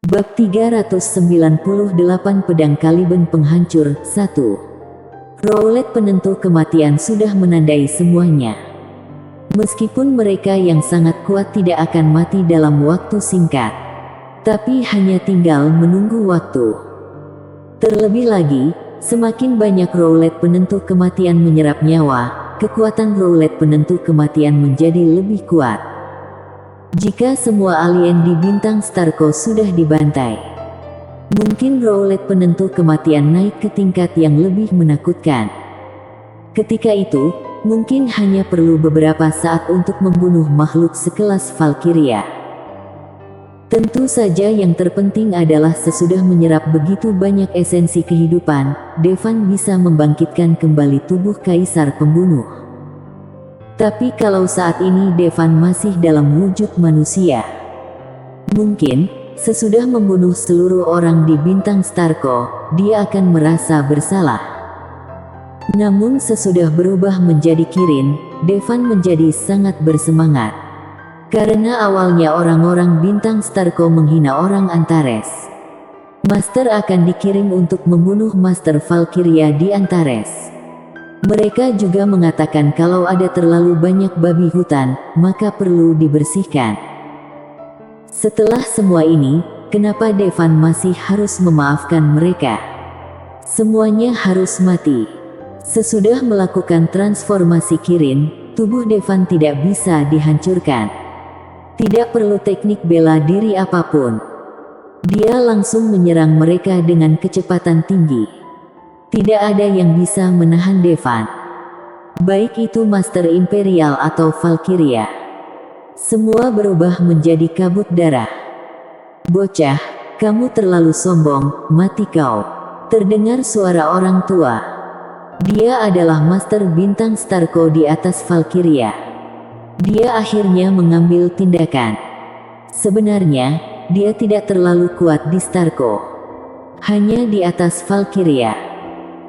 Bab 398 Pedang Caliban Penghancur 1. Roulet penentu kematian sudah menandai semuanya. Meskipun mereka yang sangat kuat tidak akan mati dalam waktu singkat, tapi hanya tinggal menunggu waktu. Terlebih lagi, semakin banyak roulet penentu kematian menyerap nyawa, kekuatan roulet penentu kematian menjadi lebih kuat. Jika semua alien di bintang Starco sudah dibantai, mungkin roulet penentu kematian naik ke tingkat yang lebih menakutkan. Ketika itu, mungkin hanya perlu beberapa saat untuk membunuh makhluk sekelas Valkyria. Tentu saja yang terpenting adalah sesudah menyerap begitu banyak esensi kehidupan, Devan bisa membangkitkan kembali tubuh Kaisar Pembunuh. Tapi kalau saat ini Devan masih dalam wujud manusia, mungkin sesudah membunuh seluruh orang di bintang Starco, dia akan merasa bersalah. Namun sesudah berubah menjadi Kirin, Devan menjadi sangat bersemangat. Karena awalnya orang-orang bintang Starco menghina orang Antares. Master akan dikirim untuk membunuh Master Valkyria di Antares. Mereka juga mengatakan kalau ada terlalu banyak babi hutan, maka perlu dibersihkan. Setelah semua ini, kenapa Devan masih harus memaafkan mereka? Semuanya harus mati. Sesudah melakukan transformasi Kirin, tubuh Devan tidak bisa dihancurkan. Tidak perlu teknik bela diri apapun. Dia langsung menyerang mereka dengan kecepatan tinggi. Tidak ada yang bisa menahan Devan. Baik itu Master Imperial atau Valkyria. Semua berubah menjadi kabut darah. Bocah, kamu terlalu sombong, mati kau. Terdengar suara orang tua. Dia adalah Master Bintang Starco di atas Valkyria. Dia akhirnya mengambil tindakan. Sebenarnya, dia tidak terlalu kuat di Starco. Hanya di atas Valkyria.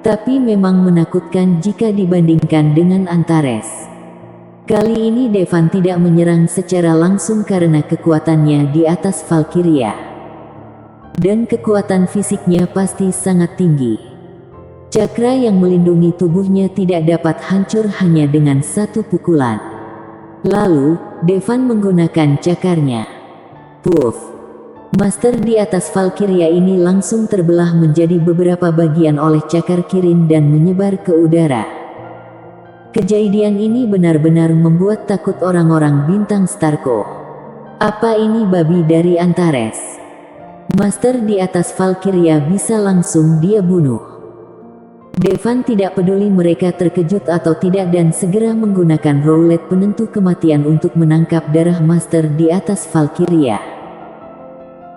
Tapi memang menakutkan jika dibandingkan dengan Antares. Kali ini Devan tidak menyerang secara langsung karena kekuatannya di atas Valkyria. Dan kekuatan fisiknya pasti sangat tinggi. Cakra yang melindungi tubuhnya tidak dapat hancur hanya dengan satu pukulan. Lalu, Devan menggunakan cakarnya. Puff! Master di atas Valkyria ini langsung terbelah menjadi beberapa bagian oleh cakar Kirin dan menyebar ke udara. Kejadian ini benar-benar membuat takut orang-orang bintang Starco. Apa ini babi dari Antares? Master di atas Valkyria bisa langsung dia bunuh. Devan tidak peduli mereka terkejut atau tidak dan segera menggunakan roulet penentu kematian untuk menangkap darah Master di atas Valkyria.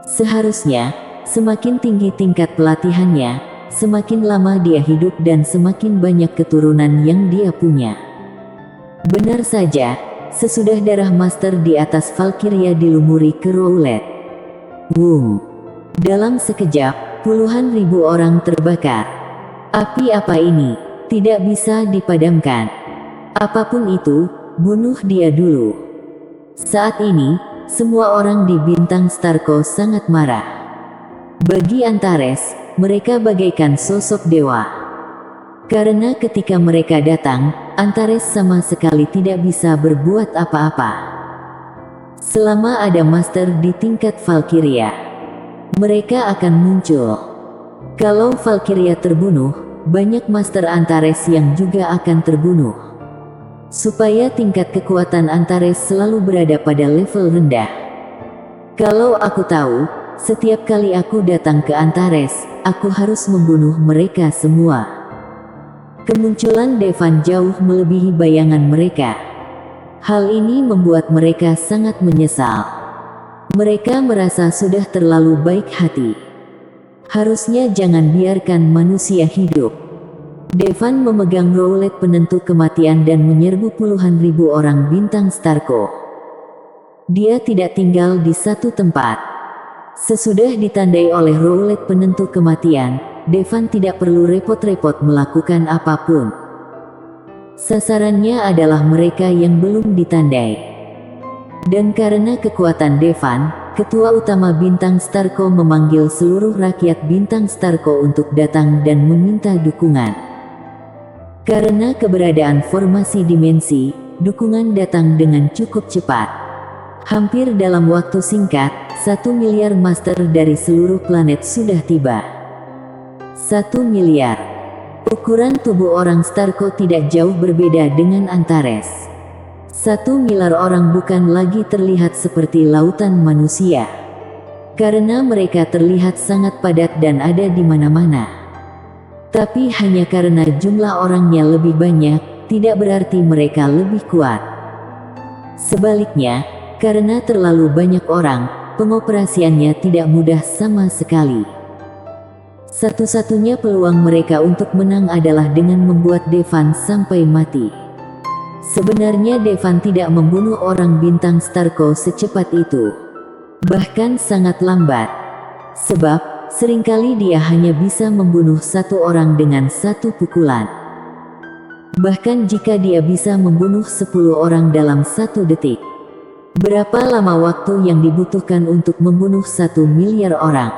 Seharusnya, semakin tinggi tingkat pelatihannya, semakin lama dia hidup dan semakin banyak keturunan yang dia punya. Benar saja, sesudah darah Master di atas Valkyria dilumuri ke roulet. Boom! Dalam sekejap, puluhan ribu orang terbakar. Api apa ini? Tidak bisa dipadamkan. Apapun itu, bunuh dia dulu. Saat ini, semua orang di bintang Starco sangat marah. Bagi Antares, mereka bagaikan sosok dewa. Karena ketika mereka datang, Antares sama sekali tidak bisa berbuat apa-apa. Selama ada Master di tingkat Valkyria, mereka akan muncul. Kalau Valkyria terbunuh, banyak Master Antares yang juga akan terbunuh. Supaya tingkat kekuatan Antares selalu berada pada level rendah. Kalau aku tahu, setiap kali aku datang ke Antares, aku harus membunuh mereka semua. Kemunculan Devan jauh melebihi bayangan mereka. Hal ini membuat mereka sangat menyesal. Mereka merasa sudah terlalu baik hati. Harusnya jangan biarkan manusia hidup. Devan memegang roulet penentu kematian dan menyerbu puluhan ribu orang bintang Starco. Dia tidak tinggal di satu tempat. Sesudah ditandai oleh roulet penentu kematian, Devan tidak perlu repot-repot melakukan apapun. Sasarannya adalah mereka yang belum ditandai. Dan karena kekuatan Devan, Ketua Utama Bintang Starco memanggil seluruh rakyat Bintang Starco untuk datang dan meminta dukungan. Karena keberadaan formasi dimensi, dukungan datang dengan cukup cepat. Hampir dalam waktu singkat, 1 miliar master dari seluruh planet sudah tiba. 1 miliar. Ukuran tubuh orang Starco tidak jauh berbeda dengan Antares. 1 miliar orang bukan lagi terlihat seperti lautan manusia. Karena mereka terlihat sangat padat dan ada di mana-mana. Tapi hanya karena jumlah orangnya lebih banyak, tidak berarti mereka lebih kuat. Sebaliknya, karena terlalu banyak orang, pengoperasiannya tidak mudah sama sekali. Satu-satunya peluang mereka untuk menang adalah dengan membuat Devan sampai mati. Sebenarnya Devan tidak membunuh orang Bintang Starco secepat itu. Bahkan sangat lambat. Sebab, seringkali dia hanya bisa membunuh 1 orang dengan 1 pukulan. Bahkan jika dia bisa membunuh 10 orang dalam 1 detik. Berapa lama waktu yang dibutuhkan untuk membunuh 1 miliar orang?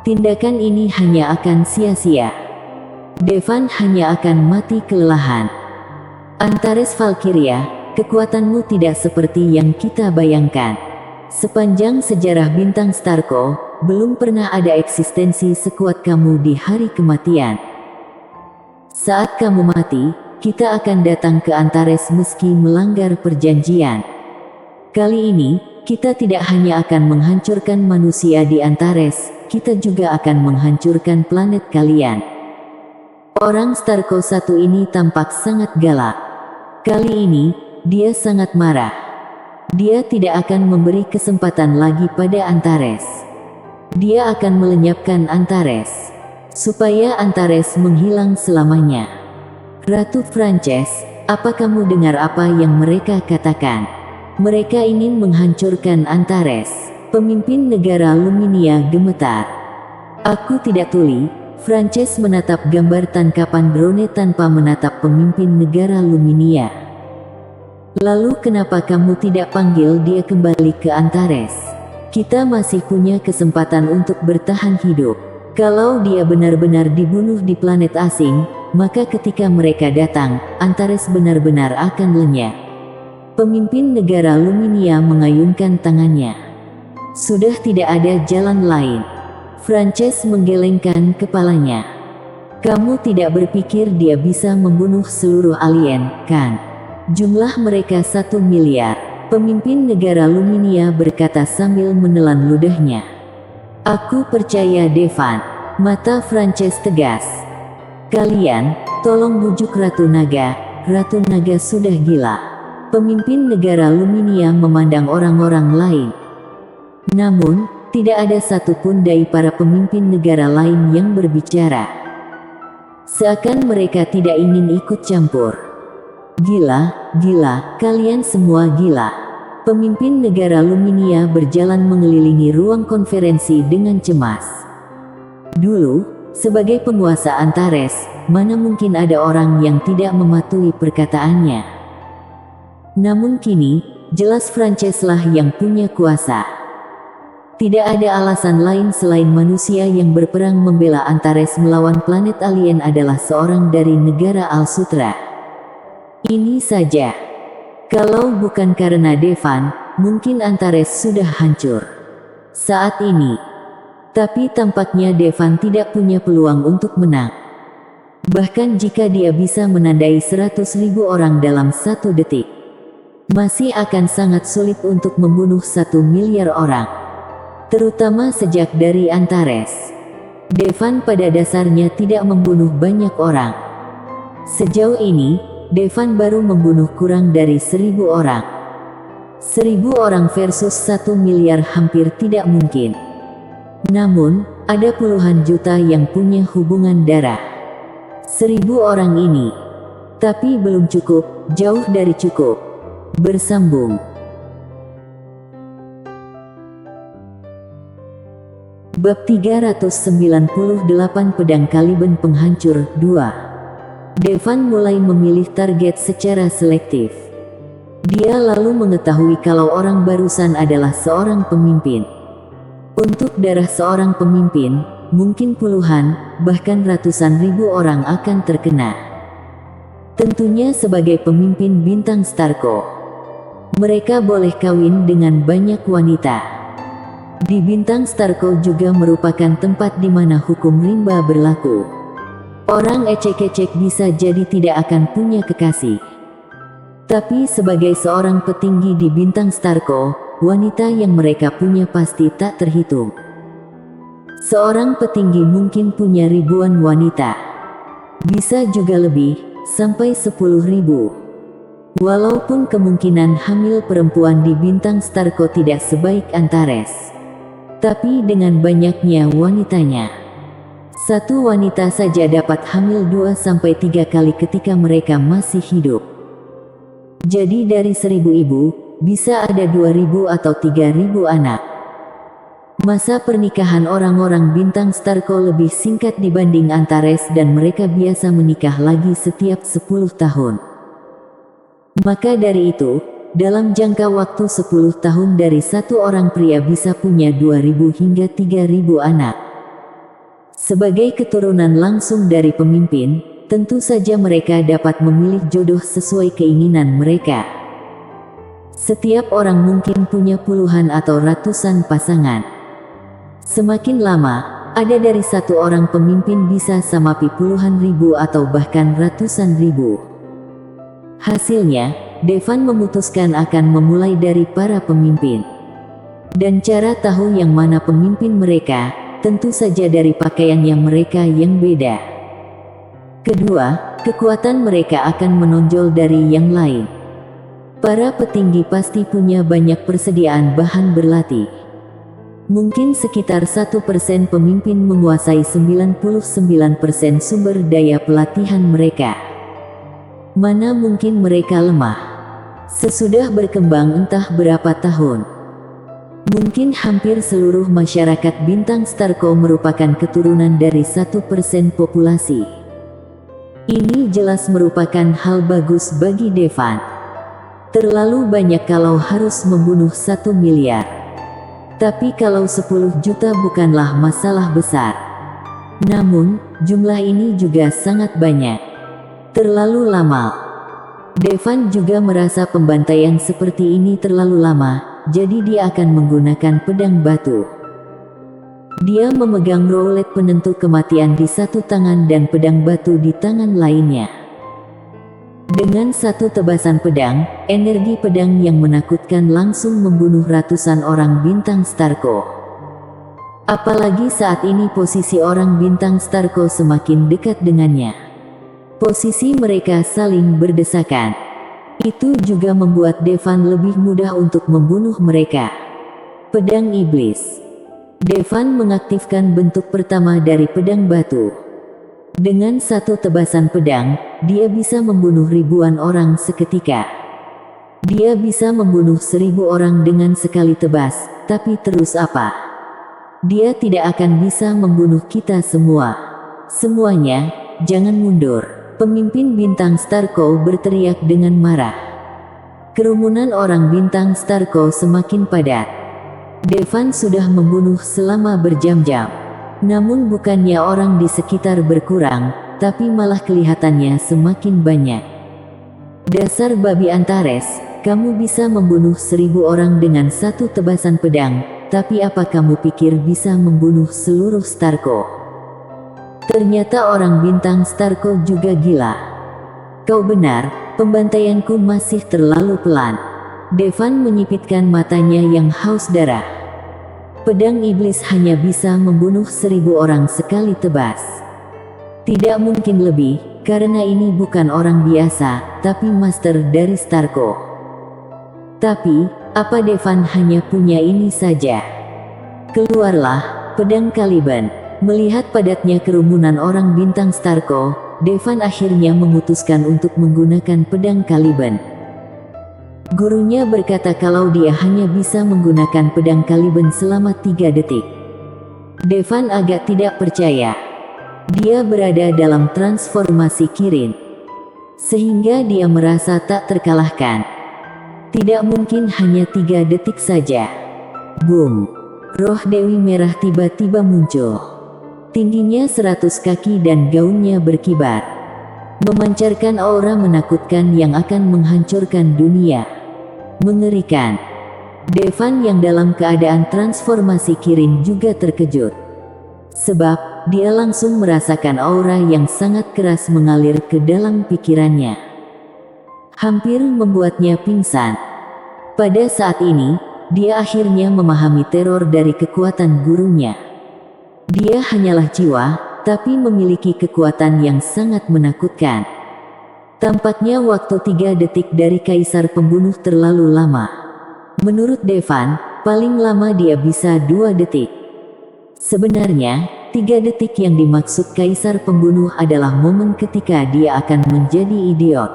Tindakan ini hanya akan sia-sia. Devan hanya akan mati kelelahan. Antares Valkyria, kekuatanmu tidak seperti yang kita bayangkan. Sepanjang sejarah Bintang Starco, belum pernah ada eksistensi sekuat kamu di hari kematian. Saat kamu mati, kita akan datang ke Antares meski melanggar perjanjian. Kali ini, kita tidak hanya akan menghancurkan manusia di Antares, kita juga akan menghancurkan planet kalian. Orang Starco 1 ini tampak sangat galak. Kali ini, dia sangat marah. Dia tidak akan memberi kesempatan lagi pada Antares. Dia akan melenyapkan Antares, supaya Antares menghilang selamanya. Ratu Frances, apa kamu dengar apa yang mereka katakan? Mereka ingin menghancurkan Antares. Pemimpin negara Luminia gemetar. Aku tidak tuli. Frances menatap gambar tangkapan drone tanpa menatap pemimpin negara Luminia. Lalu kenapa kamu tidak panggil dia kembali ke Antares? Kita masih punya kesempatan untuk bertahan hidup. Kalau dia benar-benar dibunuh di planet asing, maka ketika mereka datang, Antares benar-benar akan lenyap. Pemimpin negara Luminia mengayunkan tangannya. Sudah tidak ada jalan lain. Frances menggelengkan kepalanya. Kamu tidak berpikir dia bisa membunuh seluruh alien, kan? Jumlah mereka 1 miliar. Pemimpin negara Luminia berkata sambil menelan ludahnya. Aku percaya Devan. Mata Frances tegas. Kalian, tolong bujuk Ratu Naga. Ratu Naga sudah gila. Pemimpin negara Luminia memandang orang-orang lain. Namun, tidak ada satupun dari para pemimpin negara lain yang berbicara. Seakan mereka tidak ingin ikut campur. Gila, gila, kalian semua gila. Pemimpin negara Luminia berjalan mengelilingi ruang konferensi dengan cemas. Dulu, sebagai penguasa Antares, mana mungkin ada orang yang tidak mematuhi perkataannya. Namun kini, jelas Frances lah yang punya kuasa. Tidak ada alasan lain selain manusia yang berperang membela Antares melawan planet alien adalah seorang dari negara Al-Sutra. Ini saja. Kalau bukan karena Devan, mungkin Antares sudah hancur saat ini. Tapi tampaknya Devan tidak punya peluang untuk menang. Bahkan jika dia bisa menandai 100.000 orang dalam 1 detik, masih akan sangat sulit untuk membunuh 1 miliar orang. Terutama sejak dari Antares. Devan pada dasarnya tidak membunuh banyak orang. Sejauh ini, Devan baru membunuh kurang dari 1.000 orang. 1.000 orang versus 1 miliar hampir tidak mungkin. Namun, ada puluhan juta yang punya hubungan darah. 1.000 orang ini. Tapi belum cukup, jauh dari cukup. Bersambung. Bab 398 Pedang Caliban Penghancur 2. Devan mulai memilih target secara selektif. Dia lalu mengetahui kalau orang barusan adalah seorang pemimpin. Untuk darah seorang pemimpin, mungkin puluhan, bahkan ratusan ribu orang akan terkena. Tentunya sebagai pemimpin bintang Starco, mereka boleh kawin dengan banyak wanita. Di bintang Starco juga merupakan tempat di mana hukum rimba berlaku. Orang ecek-ecek bisa jadi tidak akan punya kekasih. Tapi sebagai seorang petinggi di bintang Starco, wanita yang mereka punya pasti tak terhitung. Seorang petinggi mungkin punya ribuan wanita. Bisa juga lebih, sampai 10.000. Walaupun kemungkinan hamil perempuan di bintang Starco tidak sebaik Antares. Tapi dengan banyaknya wanitanya, satu wanita saja dapat hamil 2-3 kali ketika mereka masih hidup. Jadi dari 1.000 ibu, bisa ada 2.000 atau 3.000 anak. Masa pernikahan orang-orang bintang Starco lebih singkat dibanding Antares dan mereka biasa menikah lagi setiap 10 tahun. Maka dari itu, dalam jangka waktu 10 tahun dari satu orang pria bisa punya 2.000 hingga 3.000 anak. Sebagai keturunan langsung dari pemimpin, tentu saja mereka dapat memilih jodoh sesuai keinginan mereka. Setiap orang mungkin punya puluhan atau ratusan pasangan. Semakin lama, ada dari satu orang pemimpin bisa samapi puluhan ribu atau bahkan ratusan ribu. Hasilnya, Devan memutuskan akan memulai dari para pemimpin. Dan cara tahu yang mana pemimpin mereka, tentu saja dari pakaiannya mereka yang beda. Kedua, kekuatan mereka akan menonjol dari yang lain. Para petinggi pasti punya banyak persediaan bahan berlatih. Mungkin sekitar 1% pemimpin menguasai 99% sumber daya pelatihan mereka. Mana mungkin mereka lemah. Sesudah berkembang entah berapa tahun. Mungkin hampir seluruh masyarakat bintang Starco merupakan keturunan dari 1% populasi. Ini jelas merupakan hal bagus bagi Devan. Terlalu banyak kalau harus membunuh 1 miliar. Tapi kalau 10 juta bukanlah masalah besar. Namun, jumlah ini juga sangat banyak. Terlalu lama. Devan juga merasa pembantaian seperti ini terlalu lama, jadi dia akan menggunakan pedang batu. Dia memegang roulette penentu kematian di satu tangan dan pedang batu di tangan lainnya. Dengan satu tebasan pedang, energi pedang yang menakutkan langsung membunuh ratusan orang bintang Starco. Apalagi saat ini posisi orang bintang Starco semakin dekat dengannya. Posisi mereka saling berdesakan. Itu juga membuat Devan lebih mudah untuk membunuh mereka. Pedang Iblis. Devan mengaktifkan bentuk pertama dari pedang batu. Dengan satu tebasan pedang, dia bisa membunuh ribuan orang seketika. Dia bisa membunuh 1.000 orang dengan sekali tebas, tapi terus apa? Dia tidak akan bisa membunuh kita semua. Semuanya, jangan mundur. Pemimpin bintang Starco berteriak dengan marah. Kerumunan orang bintang Starco semakin padat. Devan sudah membunuh selama berjam-jam. Namun bukannya orang di sekitar berkurang, tapi malah kelihatannya semakin banyak. Dasar babi Antares, kamu bisa membunuh 1.000 orang dengan satu tebasan pedang, tapi apa kamu pikir bisa membunuh seluruh Starco? Ternyata orang bintang Starco juga gila. Kau benar, pembantaianku masih terlalu pelan. Devan menyipitkan matanya yang haus darah. Pedang iblis hanya bisa membunuh 1.000 orang sekali tebas. Tidak mungkin lebih, karena ini bukan orang biasa, tapi master dari Starco. Tapi, apa Devan hanya punya ini saja? Keluarlah, pedang Caliban. Melihat padatnya kerumunan orang bintang Starco, Devan akhirnya memutuskan untuk menggunakan pedang Caliban. Gurunya berkata kalau dia hanya bisa menggunakan pedang Caliban selama 3 detik. Devan agak tidak percaya. Dia berada dalam transformasi Kirin, sehingga dia merasa tak terkalahkan. Tidak mungkin hanya 3 detik saja. Boom! Roh Dewi Merah tiba-tiba muncul. Tingginya 100 kaki dan gaunnya berkibar, memancarkan aura menakutkan yang akan menghancurkan dunia. Mengerikan. Devan yang dalam keadaan transformasi Kirin juga terkejut. Sebab, dia langsung merasakan aura yang sangat keras mengalir ke dalam pikirannya. Hampir membuatnya pingsan. Pada saat ini, dia akhirnya memahami teror dari kekuatan gurunya. Dia hanyalah jiwa, tapi memiliki kekuatan yang sangat menakutkan. Tampaknya waktu 3 detik dari Kaisar Pembunuh terlalu lama. Menurut Devan, paling lama dia bisa 2 detik. Sebenarnya, 3 detik yang dimaksud Kaisar Pembunuh adalah momen ketika dia akan menjadi idiot.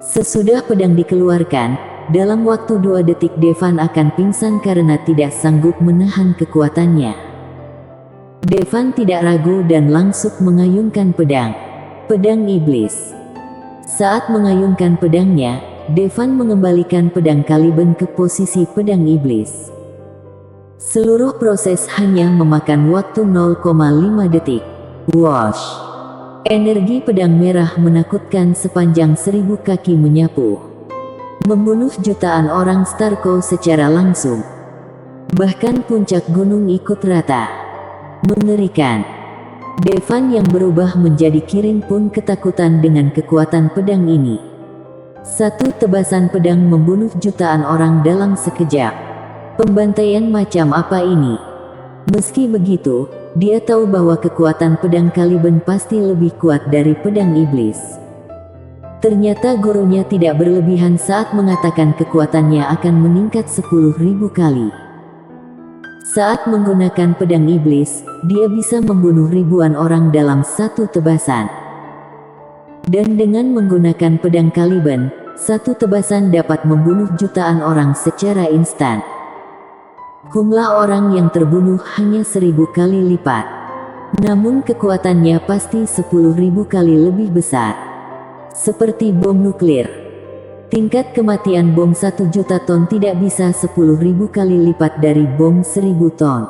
Sesudah pedang dikeluarkan, dalam waktu 2 detik Devan akan pingsan karena tidak sanggup menahan kekuatannya. Devan tidak ragu dan langsung mengayunkan pedang. Pedang iblis. Saat mengayunkan pedangnya, Devan mengembalikan pedang Caliban ke posisi pedang iblis. Seluruh proses hanya memakan waktu 0,5 detik. Wash! Energi pedang merah menakutkan sepanjang 1000 kaki menyapu, membunuh jutaan orang Starko secara langsung. Bahkan puncak gunung ikut rata. Mengerikan. Devan yang berubah menjadi Kirin pun ketakutan dengan kekuatan pedang ini. Satu tebasan pedang membunuh jutaan orang dalam sekejap. Pembantaian macam apa ini? Meski begitu, dia tahu bahwa kekuatan pedang Caliban pasti lebih kuat dari pedang iblis. Ternyata gurunya tidak berlebihan saat mengatakan kekuatannya akan meningkat 10.000 kali. Saat menggunakan pedang iblis, dia bisa membunuh ribuan orang dalam satu tebasan. Dan dengan menggunakan pedang Caliban, satu tebasan dapat membunuh jutaan orang secara instan. Jumlah orang yang terbunuh hanya 1000 kali lipat. Namun kekuatannya pasti 10.000 kali lebih besar. Seperti bom nuklir. Tingkat kematian bom 1 juta ton tidak bisa 10.000 kali lipat dari bom 1000 ton.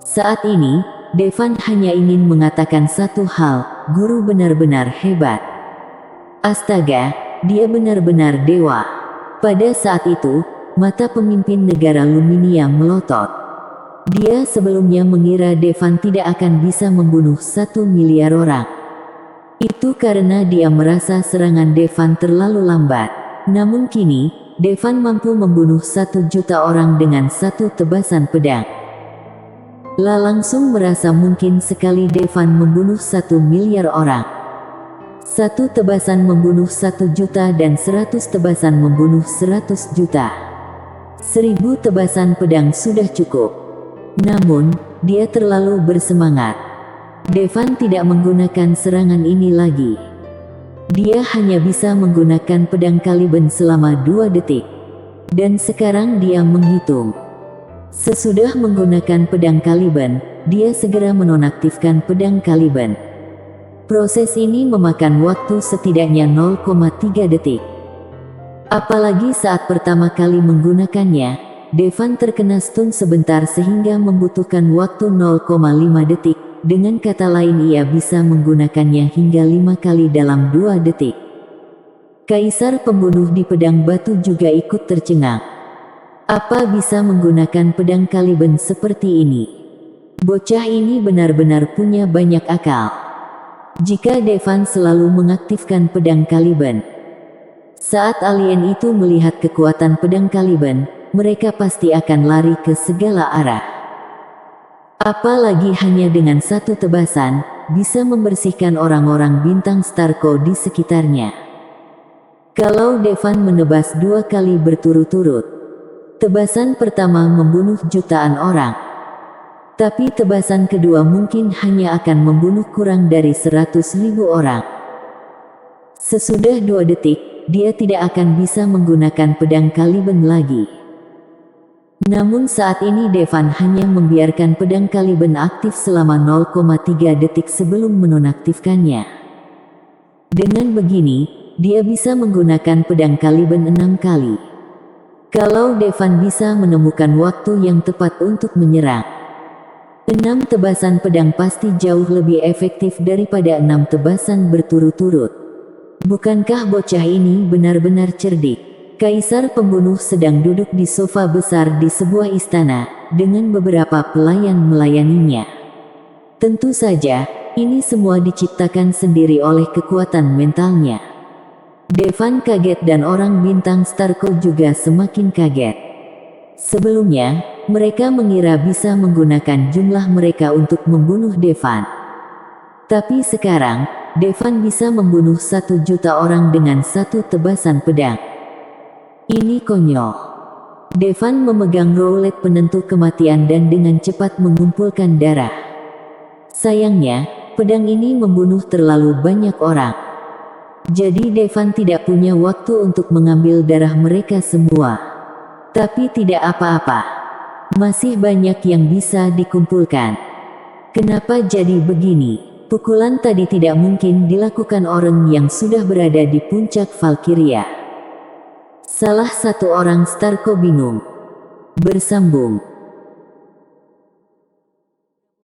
Saat ini, Devan hanya ingin mengatakan satu hal, guru benar-benar hebat. Astaga, dia benar-benar dewa. Pada saat itu, mata pemimpin negara Luminia melotot. Dia sebelumnya mengira Devan tidak akan bisa membunuh 1 miliar orang. Itu karena dia merasa serangan Devan terlalu lambat. Namun kini, Devan mampu membunuh 1 juta orang dengan satu tebasan pedang. Langsung merasa mungkin sekali Devan membunuh 1 miliar orang. Satu tebasan membunuh 1 juta dan 100 tebasan membunuh 100 juta. 1000 tebasan pedang sudah cukup. Namun, dia terlalu bersemangat. Devan tidak menggunakan serangan ini lagi. Dia hanya bisa menggunakan pedang Caliban selama 2 detik. Dan sekarang dia menghitung. Sesudah menggunakan pedang Caliban, dia segera menonaktifkan pedang Caliban. Proses ini memakan waktu setidaknya 0,3 detik. Apalagi saat pertama kali menggunakannya, Devan terkena stun sebentar sehingga membutuhkan waktu 0,5 detik. Dengan kata lain ia bisa menggunakannya hingga 5 kali dalam 2 detik. Kaisar Pembunuh di pedang batu juga ikut tercengang. Apa bisa menggunakan pedang Caliban seperti ini? Bocah ini benar-benar punya banyak akal. Jika Devan selalu mengaktifkan pedang Caliban, saat alien itu melihat kekuatan pedang Caliban, mereka pasti akan lari ke segala arah. Apalagi hanya dengan satu tebasan, bisa membersihkan orang-orang bintang Starko di sekitarnya. Kalau Devan menebas 2 kali berturut-turut, tebasan pertama membunuh jutaan orang. Tapi tebasan kedua mungkin hanya akan membunuh kurang dari 100.000 orang. Sesudah 2 detik, dia tidak akan bisa menggunakan pedang Caliban lagi. Namun saat ini Devan hanya membiarkan pedang Caliban aktif selama 0,3 detik sebelum menonaktifkannya. Dengan begini, dia bisa menggunakan pedang kaliber 6 kali. Kalau Devan bisa menemukan waktu yang tepat untuk menyerang, 6 tebasan pedang pasti jauh lebih efektif daripada 6 tebasan berturut-turut. Bukankah bocah ini benar-benar cerdik? Kaisar pembunuh sedang duduk di sofa besar di sebuah istana, dengan beberapa pelayan melayaninya. Tentu saja, ini semua diciptakan sendiri oleh kekuatan mentalnya. Devan kaget dan orang bintang Starko juga semakin kaget. Sebelumnya, mereka mengira bisa menggunakan jumlah mereka untuk membunuh Devan. Tapi sekarang, Devan bisa membunuh 1 juta orang dengan 1 tebasan pedang. Ini konyol. Devan memegang roulet penentu kematian dan dengan cepat mengumpulkan darah. Sayangnya, pedang ini membunuh terlalu banyak orang. Jadi Devan tidak punya waktu untuk mengambil darah mereka semua. Tapi tidak apa-apa. Masih banyak yang bisa dikumpulkan. Kenapa jadi begini? Pukulan tadi tidak mungkin dilakukan orang yang sudah berada di puncak Valkyria. Salah satu orang Starko bingung. Bersambung.